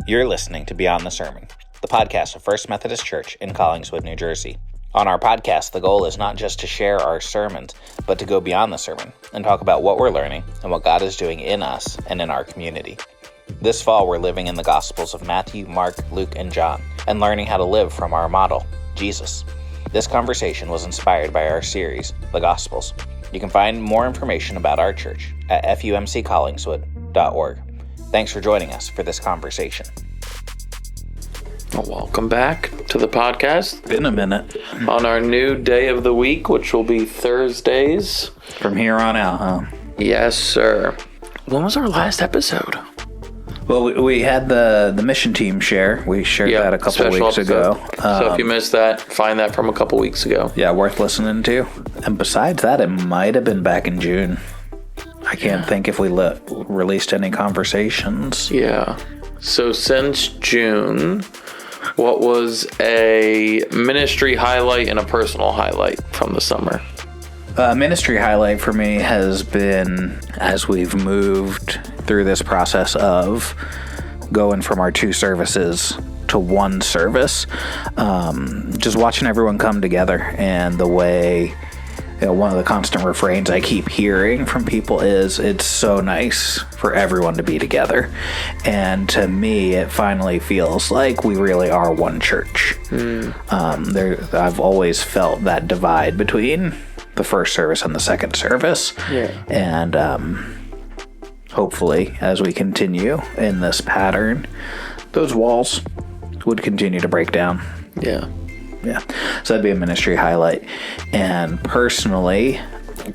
You're listening to Beyond the Sermon, the podcast of First Methodist Church in Collingswood, New Jersey. On our podcast, the goal is not just to share our sermons, but to go beyond the sermon and talk about what we're learning and what God is doing in us and in our community. This fall, we're living in the Gospels of Matthew, Mark, Luke, and John, and learning how to live from our model, Jesus. This conversation was inspired by our series, The Gospels. You can find more information about our church at fumccollingswood.org. Thanks for joining us for this conversation. Welcome back to the podcast. Been a minute. On our new day of the week, which will be Thursdays. From here on out, huh? Yes, sir. When was our last episode? Well, we had the mission team share. We shared that a couple weeks ago. So if you missed that, find that from a couple weeks ago. Yeah, worth listening to. And besides that, it might have been back in June. I can't think if we released any conversations. Yeah. So since June, what was a ministry highlight and a personal highlight from the summer? Ministry highlight for me has been, as we've moved through this process of going from our two services to one service, just watching everyone come together, and the way, one of the constant refrains I keep hearing from people is, it's so nice for everyone to be together. And to me, it finally feels like we really are one church. I've always felt that divide between the first service and the second service. Yeah. And hopefully, as we continue in this pattern, those walls would continue to break down. Yeah. Yeah. So that'd be a ministry highlight. And personally,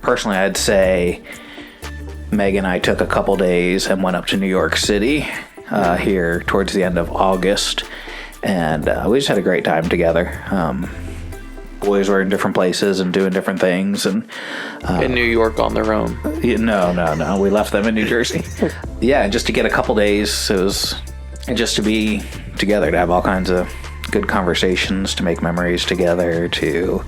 I'd say Meg and I took a couple days and went up to New York City here towards the end of August. And we just had a great time together. Boys were in different places and doing different things. And in New York on their own? No. We left them in New Jersey. Yeah, just to get a couple days. It was just to be together, to have all kinds of good conversations, to make memories together, to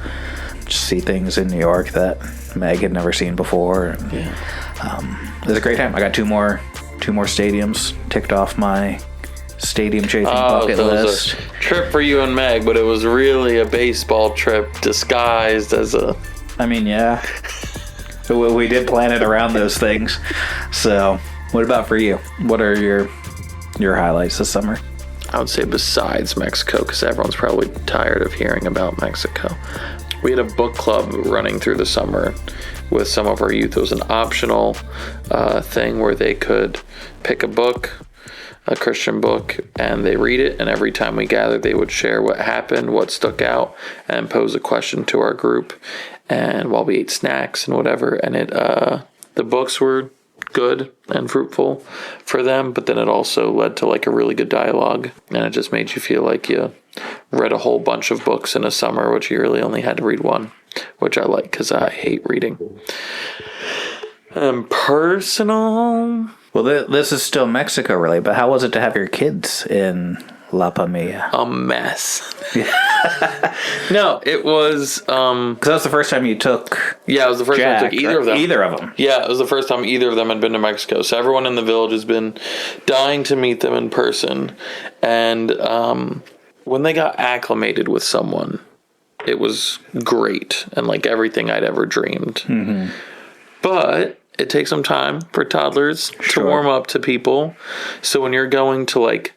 just see things in New York that Meg had never seen before. Yeah. It was a great time. I got two more stadiums ticked off my stadium chasing bucket list. Was a trip for you and Meg, but it was really a baseball trip disguised as a... I mean, yeah. We did plan it around those things. So, what about for you? What are your highlights this summer? I would say besides Mexico, because everyone's probably tired of hearing about Mexico. We had a book club running through the summer with some of our youth. It was an optional thing where they could pick a book, a Christian book, and they read it, and every time we gathered, they would share what happened, what stuck out, and pose a question to our group, and while we ate snacks and whatever, and the books were good and fruitful for them, but then it also led to like a really good dialogue, and it just made you feel like you read a whole bunch of books in a summer, which you really only had to read one, which I like because I hate reading. Personal... Well, this is still Mexico, really, but how was it to have your kids in La Pamilla? A mess. No, it was... Because that was the first time you took... Yeah, it was the first time I took either of them. Either of them. Yeah, it was the first time either of them had been to Mexico. So everyone in the village has been dying to meet them in person. And when they got acclimated with someone, it was great and like everything I'd ever dreamed. Mm-hmm. But... it takes some time for toddlers to warm up to people. So when you're going to like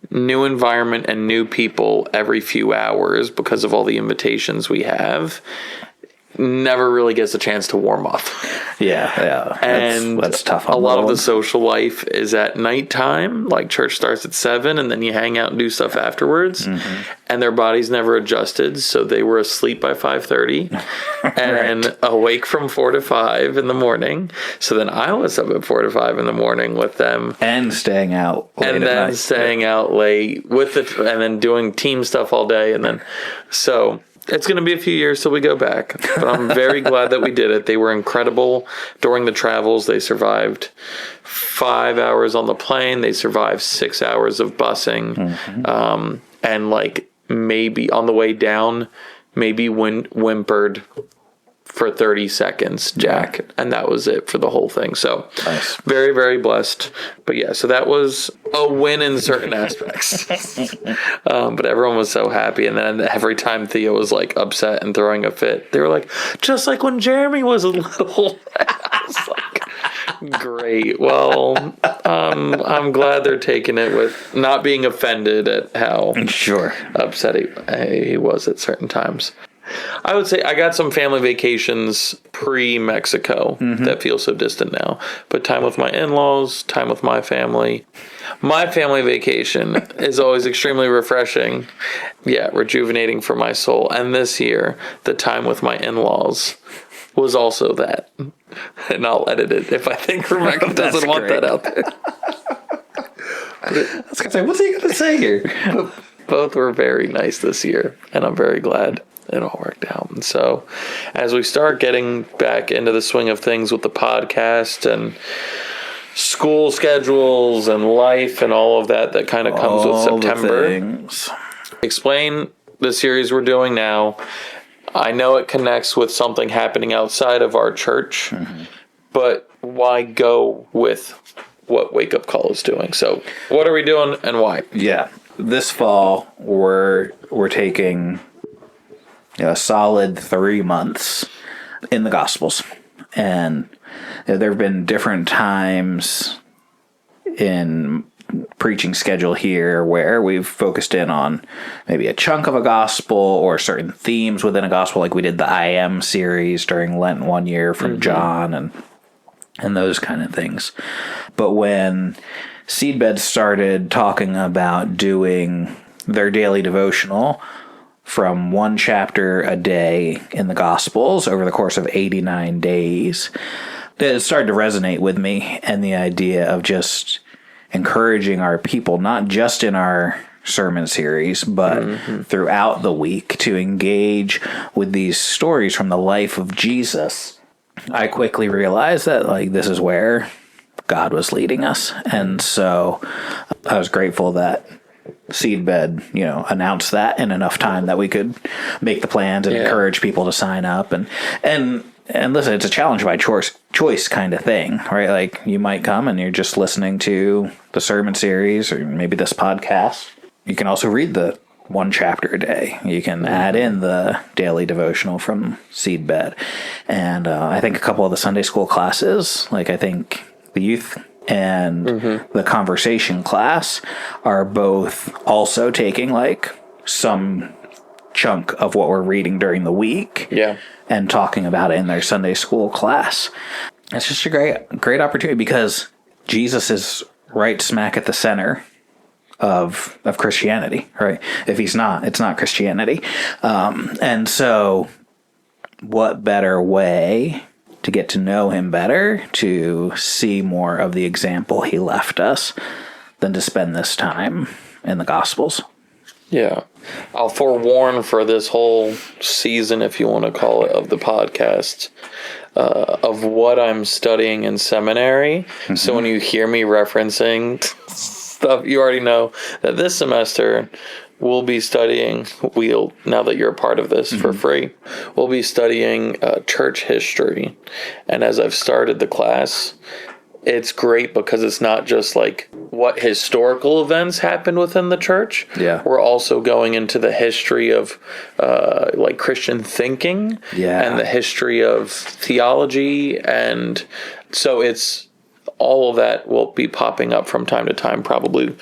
new environment and new people every few hours because of all the invitations we have, never really gets a chance to warm up. Yeah. And that's tough. A lot of the social life is at nighttime. Like church starts at 7 and then you hang out and do stuff afterwards. Mm-hmm. And their bodies never adjusted. So they were asleep by 5:30 and right. Awake from 4 to 5 in the morning. So then I was up at 4 to 5 in the morning with them. And staying out late and then at night. Staying out late with it and then doing team stuff all day. And then so... it's going to be a few years till we go back, but I'm very glad that we did it. They were incredible during the travels. They survived 5 hours on the plane. They survived 6 hours of busing. Mm-hmm. And like maybe on the way down, maybe whimpered for 30 seconds, Jack. Yeah. And that was it for the whole thing. So nice. Very, very blessed. But yeah, so that was a win in certain aspects. But everyone was so happy. And then every time Theo was like upset and throwing a fit, they were like, just like when Jeremy was a little. I was like, great. Well, I'm glad they're taking it with not being offended at how upset he was at certain times. I would say I got some family vacations pre-Mexico that feel so distant now. But time with my in-laws, time with my family. My family vacation is always extremely refreshing. Yeah, rejuvenating for my soul. And this year, the time with my in-laws was also that. And I'll edit it if I think Rebecca doesn't want that out there. I was going to say, what's he going to say here? Both were very nice this year, and I'm very glad it all worked out. And so as we start getting back into the swing of things with the podcast and school schedules and life and all of that kind of comes with September, explain the series we're doing now. I know it connects with something happening outside of our church, but why go with what Wake Up Call is doing? So what are we doing and why? Yeah. This fall, we're taking a solid 3 months in the Gospels. And there have been different times in preaching schedule here where we've focused in on maybe a chunk of a gospel or certain themes within a gospel, like we did the I Am series during Lent one year from John and those kind of things. But when Seedbed started talking about doing their daily devotional from one chapter a day in the Gospels over the course of 89 days, it started to resonate with me, and the idea of just encouraging our people, not just in our sermon series, but throughout the week, to engage with these stories from the life of Jesus. I quickly realized that this is where God was leading us. And so I was grateful that Seedbed, announced that in enough time that we could make the plans and encourage people to sign up. And listen, it's a challenge by choice kind of thing, right? Like, you might come and you're just listening to the sermon series or maybe this podcast. You can also read the one chapter a day. You can add in the daily devotional from Seedbed. And I think a couple of the Sunday school classes, I think the youth and the conversation class are both also taking some chunk of what we're reading during the week and talking about it in their Sunday school class. It's just a great opportunity because Jesus is right smack at the center of Christianity, right? If he's not, it's not Christianity. And so what better way to get to know him better, to see more of the example he left us, than to spend this time in the Gospels. Yeah. I'll forewarn for this whole season, if you want to call it, of the podcast, of what I'm studying in seminary. So when you hear me referencing stuff, you already know that this semester we'll be studying, now that you're a part of this for free, we'll be studying church history. And as I've started the class, it's great because it's not just what historical events happened within the church. Yeah. We're also going into the history of Christian thinking and the history of theology. And so it's all of that will be popping up from time to time, probably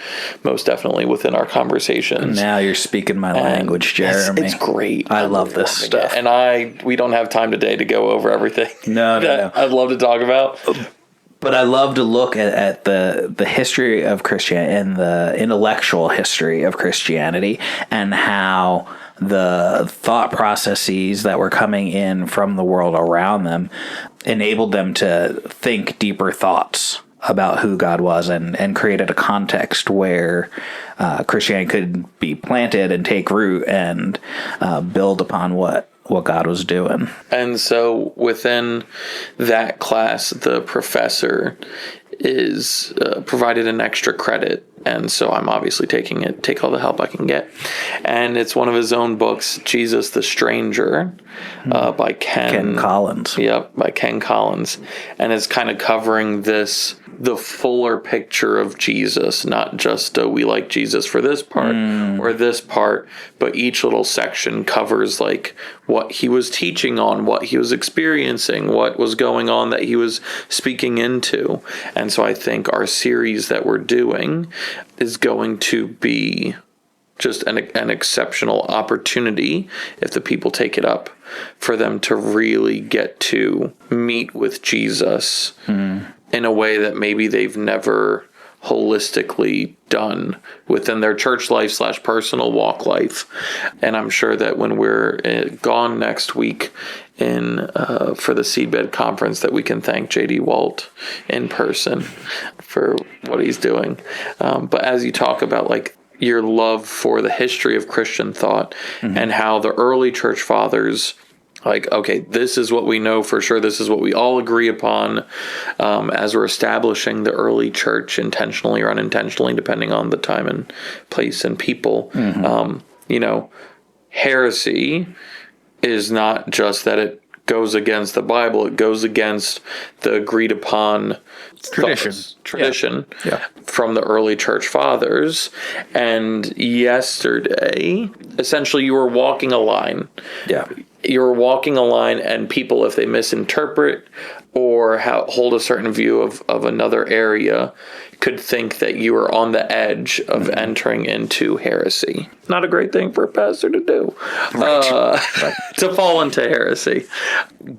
most definitely within our conversations. Now you're speaking my language, Jeremy. It's great. I love this stuff. And we don't have time today to go over everything that I'd love to talk about. But I love to look at the history of Christianity and the intellectual history of Christianity and how the thought processes that were coming in from the world around them enabled them to think deeper thoughts about who God was and created a context where Christianity could be planted and take root and build upon what God was doing. And so within that class, the professor is provided an extra credit And so I'm obviously take all the help I can get. And it's one of his own books, Jesus the Stranger, by Ken Collins. Yep, by Ken Collins. And it's kind of covering the fuller picture of Jesus, not just we like Jesus for this part or this part, but each little section covers like what he was teaching on, what he was experiencing, what was going on that he was speaking into. And so I think our series that we're doing is going to be just an exceptional opportunity, if the people take it up, for them to really get to meet with Jesus in a way that maybe they've never holistically done within their church life / personal walk life. And I'm sure that when we're gone next week for the Seedbed Conference, that we can thank J.D. Walt in person for what he's doing. But as you talk about like your love for the history of Christian thought and how the early church fathers, like, okay, this is what we know for sure. This is what we all agree upon as we're establishing the early church, intentionally or unintentionally, depending on the time and place and people. Heresy is not just that it goes against the Bible. It goes against the agreed upon tradition from the early church fathers. And yesterday, essentially, you were walking a line. Yeah. You were walking a line, and people, if they misinterpret or hold a certain view of another area, could think that you were on the edge of entering into heresy. Not a great thing for a pastor to do, to fall into heresy.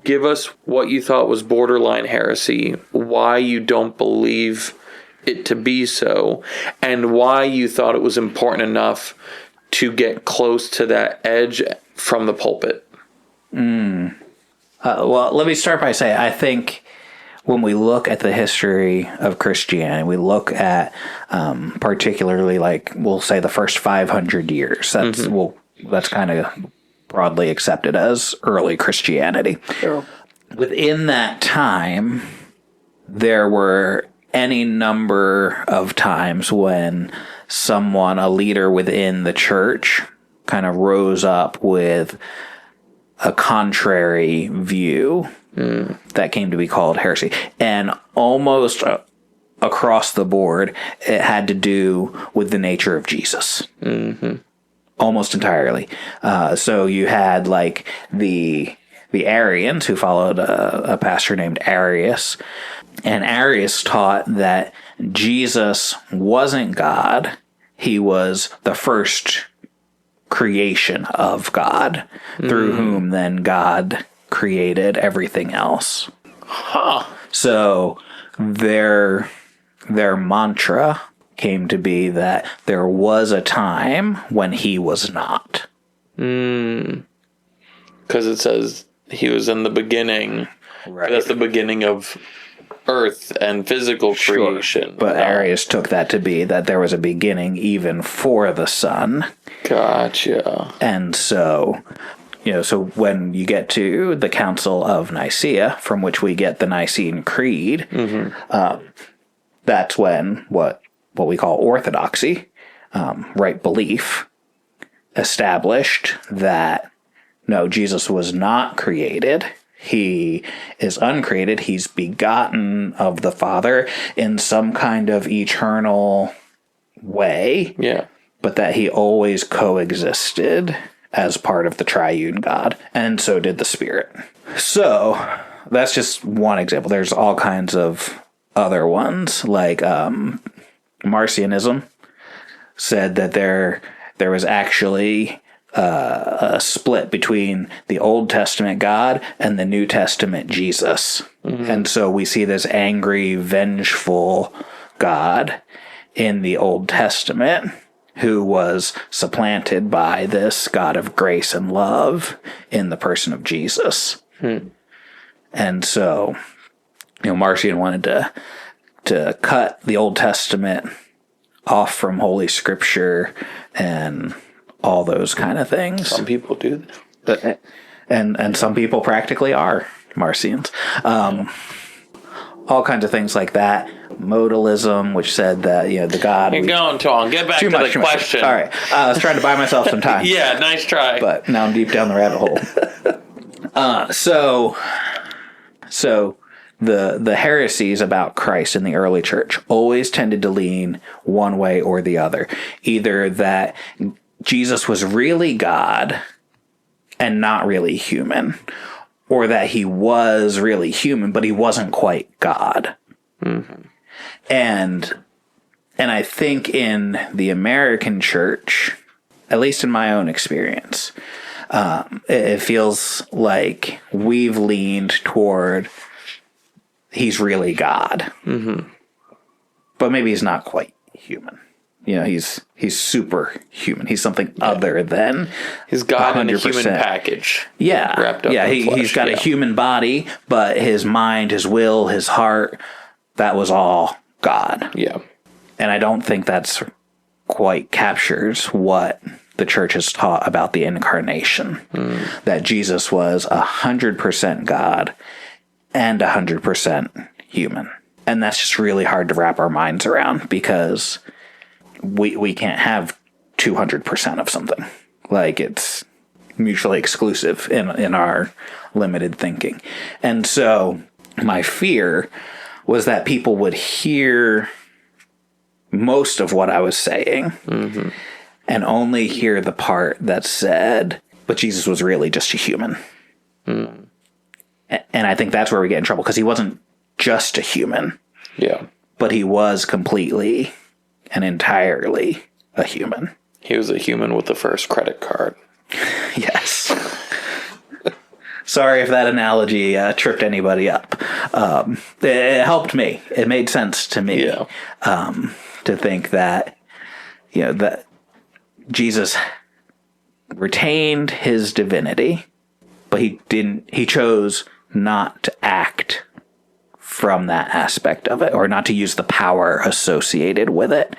Give us what you thought was borderline heresy, why you don't believe it to be so, and why you thought it was important enough to get close to that edge from the pulpit. Well, let me start by saying, I think when we look at the history of Christianity, we look at particularly, like, we'll say the first 500 years. That's kind of broadly accepted as early Christianity. Sure. Within that time, there were any number of times when someone, a leader within the church, kind of rose up with a contrary view that came to be called heresy. And almost across the board, it had to do with the nature of Jesus. Almost entirely. So you had like the Arians, who followed a pastor named Arius. And Arius taught that Jesus wasn't God. He was the first creation of God, through whom then God created everything else. So their mantra came to be that there was a time when he was not. Because it says he was in the beginning. Right. That's the beginning of earth and physical creation. Sure. But Arius took that to be that there was a beginning even for the Son. Gotcha. And so, so when you get to the Council of Nicaea, from which we get the Nicene Creed, that's when what we call orthodoxy, right belief, established that, no, Jesus was not created. He is uncreated. He's begotten of the Father in some kind of eternal way. Yeah. But that he always coexisted as part of the triune God. And so did the Spirit. So that's just one example. There's all kinds of other ones, like Marcionism said that there was actually a split between the Old Testament God and the New Testament Jesus. And so we see this angry, vengeful God in the Old Testament who was supplanted by this God of grace and love in the person of Jesus. And so, Marcion wanted to cut the Old Testament off from Holy Scripture and all those kind of things. Some people do that. And some people practically are Marcions. all kinds of things like that. Modalism, which said that, the God... You're going, Tom. Get back to the question. All right. I was trying to buy myself some time. Yeah, nice try. But now I'm deep down the rabbit hole. So the heresies about Christ in the early church always tended to lean one way or the other. Either that Jesus was really God and not really human, or that he was really human, but he wasn't quite God. Mm-hmm. And I think in the American church, at least in my own experience, it feels like we've leaned toward he's really God. Mm-hmm. But maybe he's not quite human. He's superhuman. He's something other than he's God 100%. In a human package. Yeah. Wrapped up in flesh. He's got a human body, but his mind, his will, his heart, that was all God. Yeah. And I don't think that's quite captures what the church has taught about the incarnation. That Jesus was 100% God and 100% human. And that's just really hard to wrap our minds around, because we can't have 200% of something. Like, it's mutually exclusive in our limited thinking. And so my fear was that people would hear most of what I was saying and only hear the part that said, but Jesus was really just a human. And I think that's where we get in trouble, because he wasn't just a human. Yeah. But he was completely and entirely a human. He was a human with the first credit card. Yes. Sorry if that analogy tripped anybody up. It helped me. It made sense to me. Yeah. To think that, that Jesus retained his divinity, but he chose not to act from that aspect of it, or not to use the power associated with it.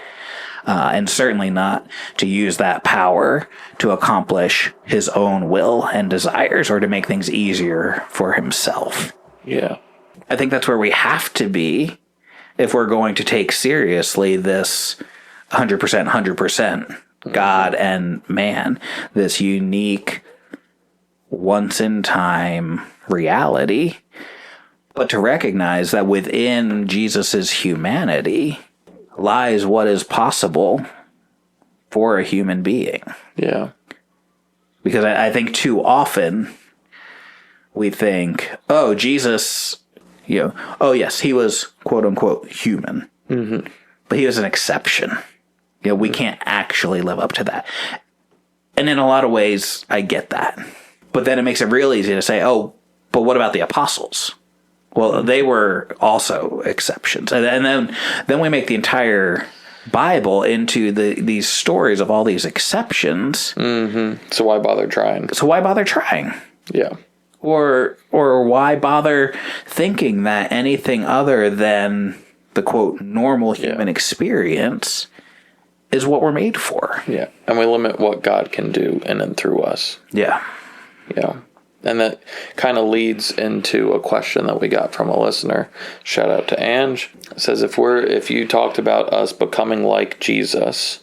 And certainly not to use that power to accomplish his own will and desires, or to make things easier for himself. Yeah. I think that's where we have to be if we're going to take seriously this 100% God and man, this unique, once-in-time reality, but to recognize that within Jesus's humanity lies what is possible for a human being. Yeah. Because I think too often we think, oh, Jesus, oh yes, he was quote unquote human, but he was an exception. We can't actually live up to that. And in a lot of ways, I get that. But then it makes it real easy to say, oh, but what about the apostles? Well, they were also exceptions. And then we make the entire Bible into these stories of all these exceptions. Mm-hmm. So why bother trying? Yeah. Or why bother thinking that anything other than the, quote, normal human experience is what we're made for? Yeah. And we limit what God can do in and through us. Yeah. Yeah. And that kind of leads into a question that we got from a listener. Shout out to Ange. It says, if you talked about us becoming like Jesus,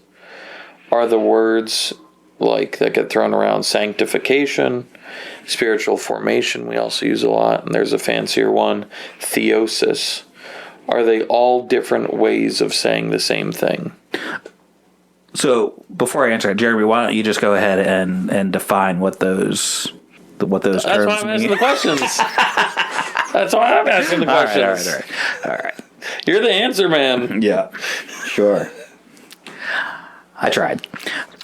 are the words like that get thrown around sanctification, spiritual formation, we also use a lot, and there's a fancier one, theosis, are they all different ways of saying the same thing? So before I answer it, Jeremy, why don't you just go ahead and define what those terms mean? That's why I'm asking the questions. That's why I'm asking the questions. All right. You're the answer man. Yeah, sure. I tried.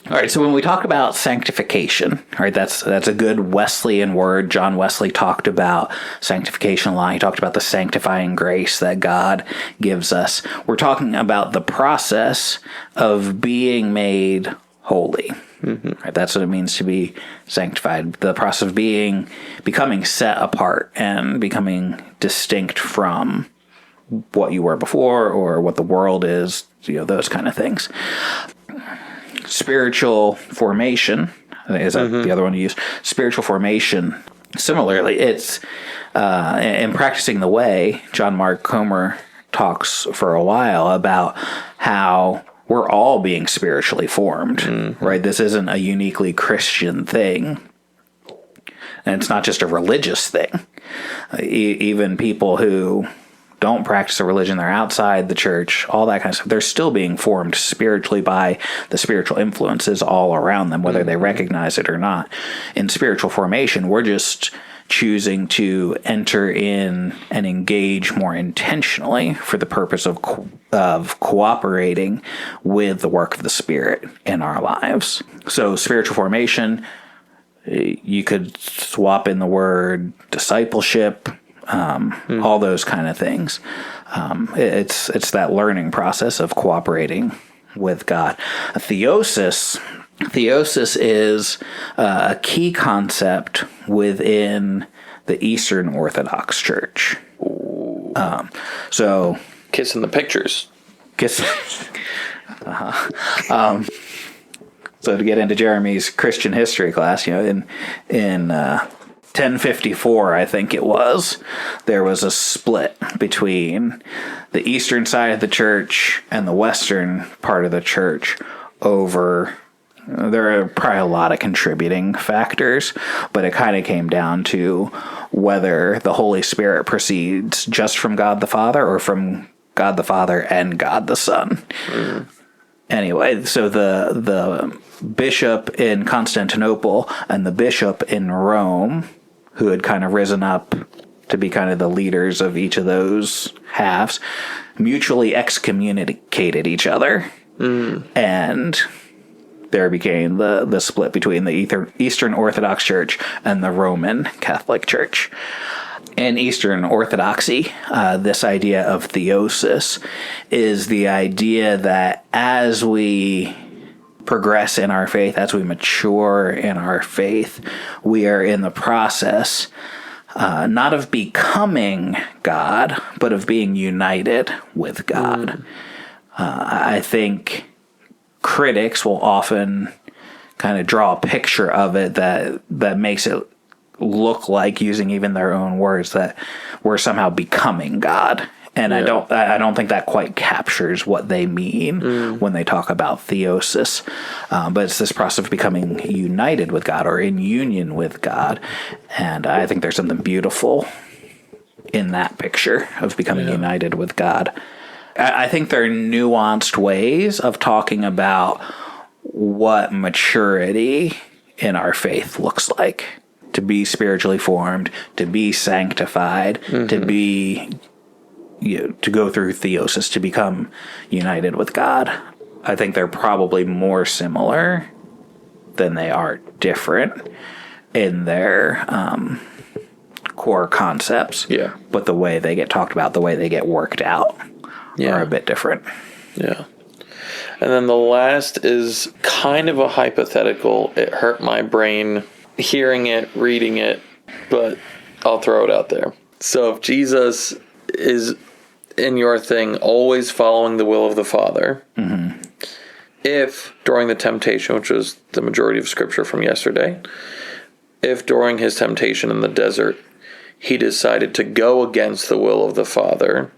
All right, so when we talk about sanctification, all right, that's a good Wesleyan word. John Wesley talked about sanctification a lot. He talked about the sanctifying grace that God gives us. We're talking about the process of being made holy. Mm-hmm. Right, that's what it means to be sanctified. The process of becoming set apart and becoming distinct from what you were before or what the world is, those kind of things. Spiritual formation, is that the other one you use? Spiritual formation Similarly, it's in practicing the way, John Mark Comer talks for a while about how we're all being spiritually formed, right? This isn't a uniquely Christian thing. And it's not just a religious thing. Even people who don't practice a religion, they're outside the church, all that kind of stuff, they're still being formed spiritually by the spiritual influences all around them, whether they recognize it or not. In spiritual formation, we're just choosing to enter in and engage more intentionally for the purpose of cooperating with the work of the Spirit in our lives. So spiritual formation, you could swap in the word discipleship, all those kind of things. It's that learning process of cooperating with God. Theosis is a key concept within the Eastern Orthodox Church. So Kissing the pictures. So to get into Jeremy's Christian history class, in 1054, I think it was, there was a split between the eastern side of the church and the western part of the church over. There are probably a lot of contributing factors, but it kind of came down to whether the Holy Spirit proceeds just from God the Father or from God the Father and God the Son. Anyway, so the bishop in Constantinople and the bishop in Rome, who had kind of risen up to be kind of the leaders of each of those halves, mutually excommunicated each other. And there became the split between the Eastern Orthodox Church and the Roman Catholic Church. In Eastern Orthodoxy, this idea of theosis is the idea that as we progress in our faith, as we mature in our faith, we are in the process not of becoming God, but of being united with God. I think critics will often kind of draw a picture of it that makes it look like, using even their own words, that we're somehow becoming God. And I don't think that quite captures what they mean when they talk about theosis. But it's this process of becoming united with God or in union with God. And I think there's something beautiful in that picture of becoming united with God. I think there are nuanced ways of talking about what maturity in our faith looks like. To be spiritually formed, to be sanctified, to be, to go through theosis, to become united with God. I think they're probably more similar than they are different in their core concepts. Yeah. But the way they get talked about, the way they get worked out, are a bit different. Yeah. And then the last is kind of a hypothetical. It hurt my brain hearing it, reading it, but I'll throw it out there. So if Jesus is, in your thing, always following the will of the Father, if during the temptation, which was the majority of Scripture from yesterday, if during his temptation in the desert, he decided to go against the will of the Father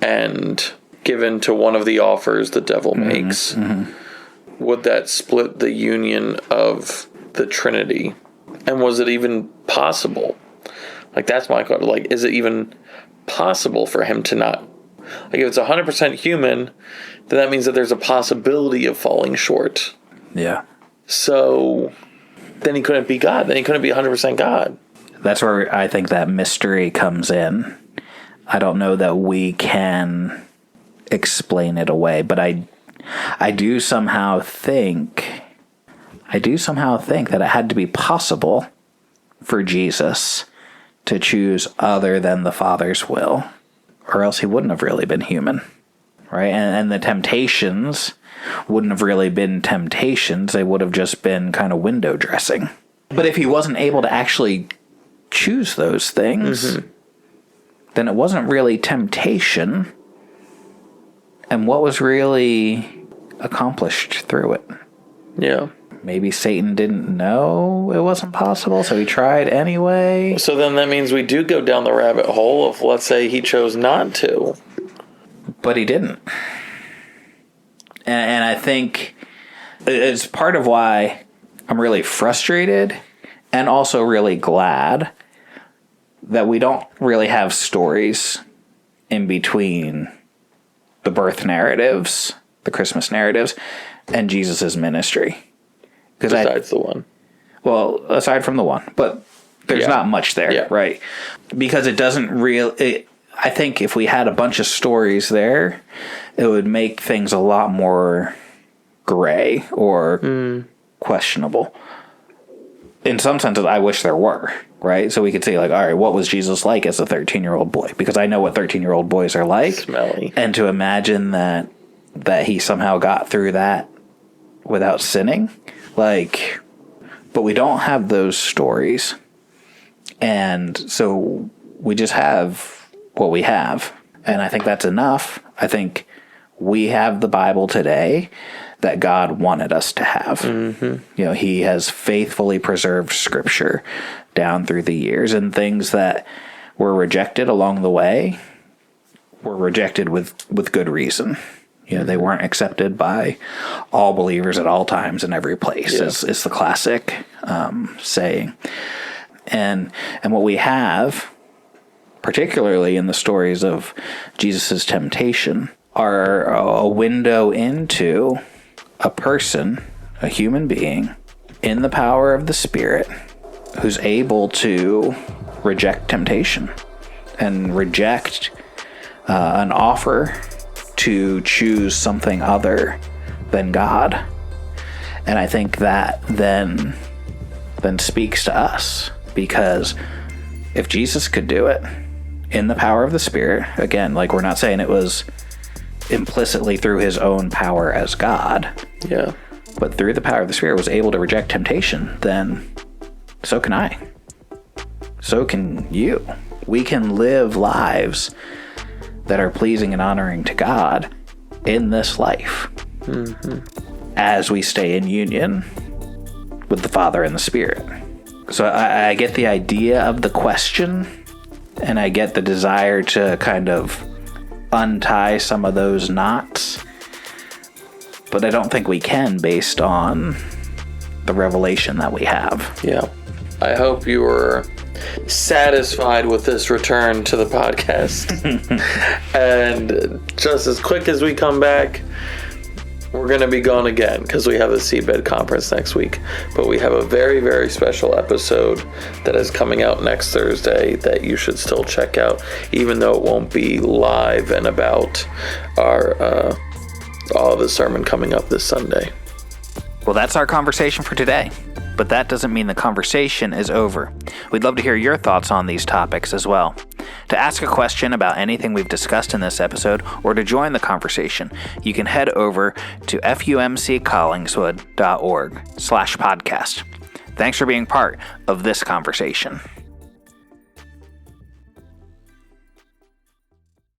and give in to one of the offers the devil makes, would that split the union of the Trinity? And was it even possible? Like, that's my question. Like, is it even possible for him to not? Like, if it's 100% human, then that means that there's a possibility of falling short. Yeah. So then he couldn't be God. Then he couldn't be 100% God. That's where I think that mystery comes in. I don't know that we can explain it away, but I do somehow think that it had to be possible for Jesus to choose other than the Father's will, or else he wouldn't have really been human, right? And the temptations wouldn't have really been temptations. They would have just been kind of window dressing. But if he wasn't able to actually choose those things, then it wasn't really temptation. And what was really accomplished through it? Yeah. maybe Satan didn't know it wasn't possible, so he tried anyway. So then that means we do go down the rabbit hole of, let's say, he chose not to. But he didn't. And I think it's part of why I'm really frustrated and also really glad that we don't really have stories in between the birth narratives, the Christmas narratives, and Jesus' ministry. Besides the one. Well, aside from the one. But there's not much there, right? Because it doesn't really... I think if we had a bunch of stories there, it would make things a lot more gray or questionable. In some senses, I wish there were, right? So we could say, like, all right, what was Jesus like as a 13-year-old boy? Because I know what 13-year-old boys are like. Smelly. And to imagine that he somehow got through that without sinning, like, but we don't have those stories. And so we just have what we have. And I think that's enough. I think we have the Bible today that God wanted us to have. You know, he has faithfully preserved Scripture down through the years, and things that were rejected along the way were rejected with good reason. You know, they weren't accepted by all believers at all times in every place, is the classic saying. And what we have, particularly in the stories of Jesus' temptation, are a window into a person, a human being, in the power of the Spirit, who's able to reject temptation and reject an offer to choose something other than God. And I think that then speaks to us, because if Jesus could do it in the power of the Spirit, again, like, we're not saying it was implicitly through his own power as God, but through the power of the Spirit was able to reject temptation, then so can I. So can you. We can live lives that are pleasing and honoring to God in this life as we stay in union with the Father and the Spirit. So I get the idea of the question, and I get the desire to kind of untie some of those knots, but I don't think we can based on the revelation that we have. Yeah. I hope you were satisfied with this return to the podcast. And just as quick as we come back, we're going to be gone again because we have a Seabed conference next week. But we have a very, very special episode that is coming out next Thursday that you should still check out, even though it won't be live and about our all of the sermon coming up this Sunday. Well, that's our conversation for today. But that doesn't mean the conversation is over. We'd love to hear your thoughts on these topics as well. To ask a question about anything we've discussed in this episode, or to join the conversation, you can head over to fumccollingswood.org/podcast. Thanks for being part of this conversation.